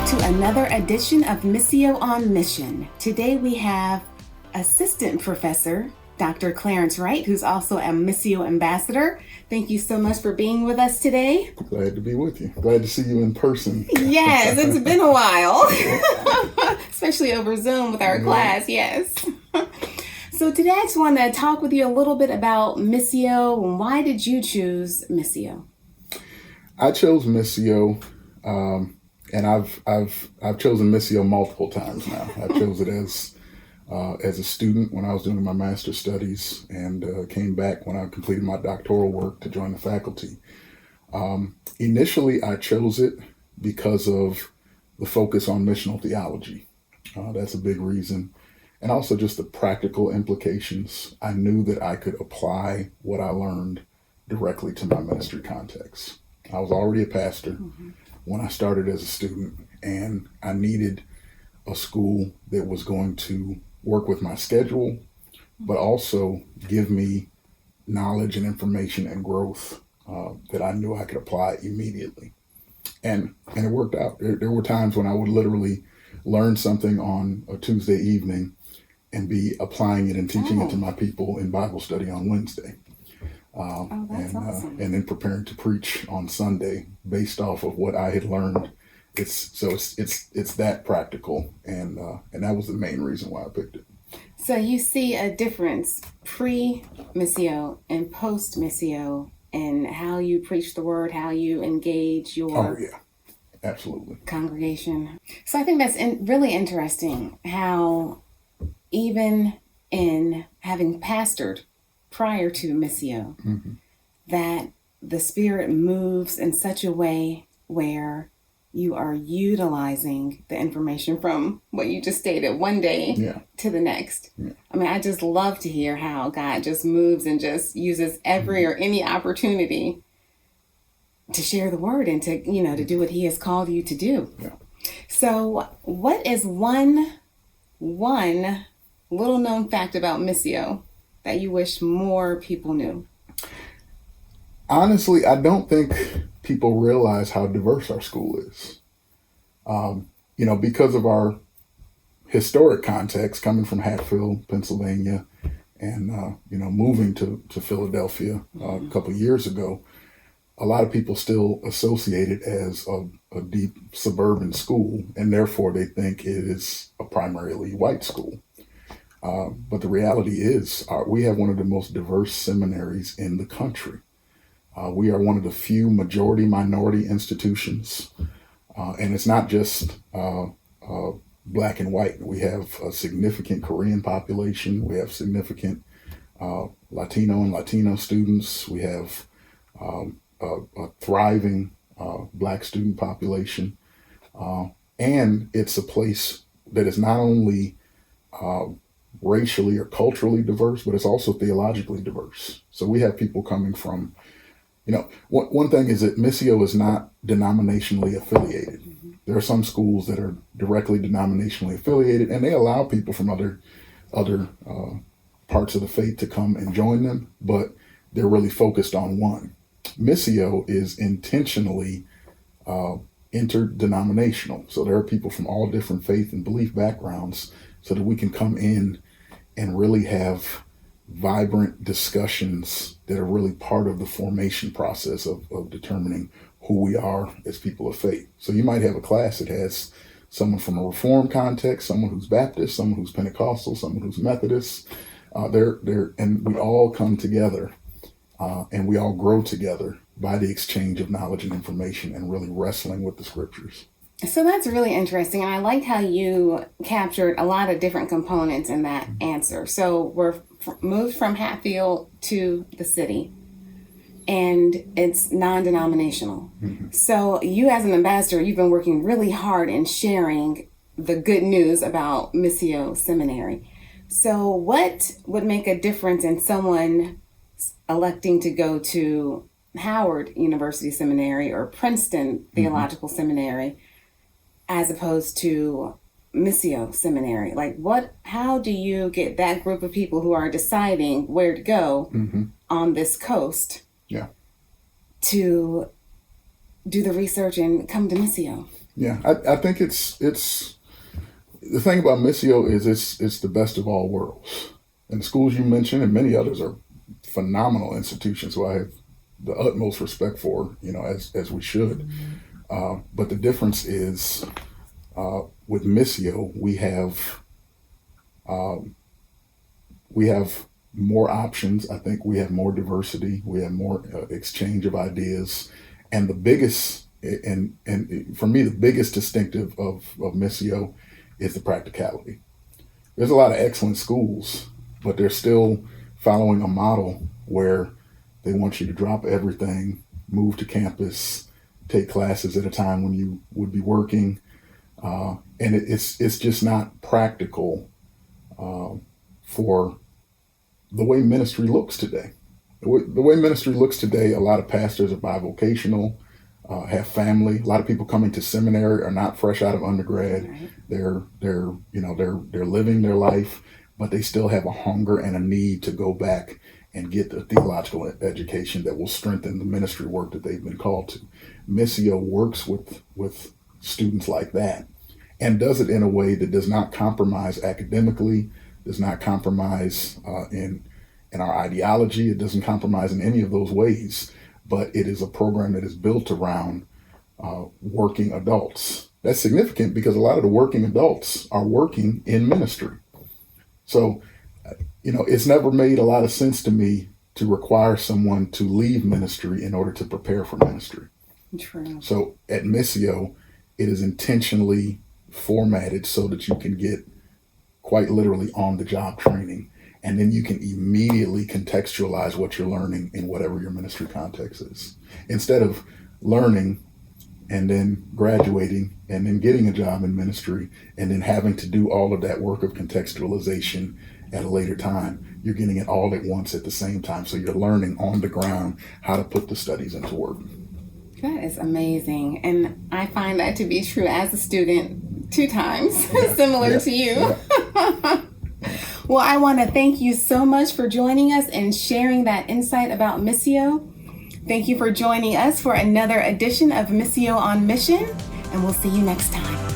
back to another edition of Missio on Mission. Today we have Assistant Professor Dr. Clarence Wright, who's also a Missio ambassador. Thank you so much for being with us today. Glad to be with you. Glad to see you in person. Yes, it's been a while, especially over Zoom with our class, yes. So today I just want to talk with you a little bit about Missio and why did you choose Missio? I chose Missio, and I've chosen Missio multiple times now. I chose it as a student when I was doing my master's studies, and came back when I completed my doctoral work to join the faculty. Initially, I chose it because of the focus on missional theology. That's a big reason. And also just the practical implications. I knew that I could apply what I learned directly to my ministry context. I was already a pastor when I started as a student, and I needed a school that was going to work with my schedule, but also give me knowledge and information and growth that I knew I could apply immediately. And it worked out. There were times when I would literally learn something on a Tuesday evening and be applying it and teaching it to my people in Bible study on Wednesday. That's awesome. And then preparing to preach on Sunday based off of what I had learned. It's that practical, and that was the main reason why I picked it. So you see a difference pre-Missio and post-Missio in how you preach the word, how you engage your Absolutely. congregation. So I think that's really interesting how even in having pastored prior to Missio, that the Spirit moves in such a way where you are utilizing the information from what you just stated one day to the next. I mean, I just love to hear how God just moves and just uses every or any opportunity to share the word and to, to do what he has called you to do. Yeah. So what is one little known fact about Missio that you wish more people knew? Honestly, I don't think people realize how diverse our school is. Because of our historic context, coming from Hatfield, Pennsylvania, and moving to Philadelphia a couple years ago, a lot of people still associate it as a deep suburban school, and therefore they think it is a primarily white school. But the reality is we have one of the most diverse seminaries in the country. We are one of the few majority-minority institutions, and it's not just black and white. We have a significant Korean population. We have significant Latino and Latino students. We have a thriving black student population, and it's a place that is not only racially or culturally diverse, but it's also theologically diverse. So we have people coming from, one thing is that Missio is not denominationally affiliated. There are some schools that are directly denominationally affiliated, and they allow people from other parts of the faith to come and join them, but they're really focused on one. Missio is intentionally interdenominational. So there are people from all different faith and belief backgrounds so that we can come in and really have vibrant discussions that are really part of the formation process of determining who we are as people of faith. So you might have a class that has someone from a Reformed context, someone who's Baptist, someone who's Pentecostal, someone who's Methodist. And we all come together and we all grow together by the exchange of knowledge and information and really wrestling with the scriptures. So that's really interesting. And I liked how you captured a lot of different components in that answer. So we're moved from Hatfield to the city, and it's non-denominational. So you as an ambassador, you've been working really hard in sharing the good news about Missio Seminary. So what would make a difference in someone electing to go to Howard University Seminary or Princeton Theological Seminary as opposed to Missio Seminary? Like how do you get that group of people who are deciding where to go on this coast to do the research and come to Missio? Yeah, I think it's the thing about Missio is it's the best of all worlds. And the schools you mentioned and many others are phenomenal institutions who I have the utmost respect for, as we should. But the difference is with Missio, we have more options. I think we have more diversity. We have more exchange of ideas, and the biggest and for me the biggest distinctive of Missio is the practicality. There's a lot of excellent schools, but they're still following a model where they want you to drop everything, move to campus, take classes at a time when you would be working, and it's just not practical for the way ministry looks today. The way ministry looks today, a lot of pastors are bivocational, have family. A lot of people coming to seminary are not fresh out of undergrad. Right. They're living their life, but they still have a hunger and a need to go back and get the theological education that will strengthen the ministry work that they've been called to. Missio works with students like that and does it in a way that does not compromise academically, does not compromise in our ideology. It doesn't compromise in any of those ways, but it is a program that is built around working adults. That's significant because a lot of the working adults are working in ministry. So, it's never made a lot of sense to me to require someone to leave ministry in order to prepare for ministry. True. So at Missio, it is intentionally formatted so that you can get quite literally on the job training. And then you can immediately contextualize what you're learning in whatever your ministry context is. Instead of learning and then graduating and then getting a job in ministry and then having to do all of that work of contextualization at a later time, you're getting it all at once at the same time. So you're learning on the ground how to put the studies into work. That is amazing. And I find that to be true as a student 2 times, similar to you. Yeah. Well, I want to thank you so much for joining us and sharing that insight about Missio. Thank you for joining us for another edition of Missio on Mission, and we'll see you next time.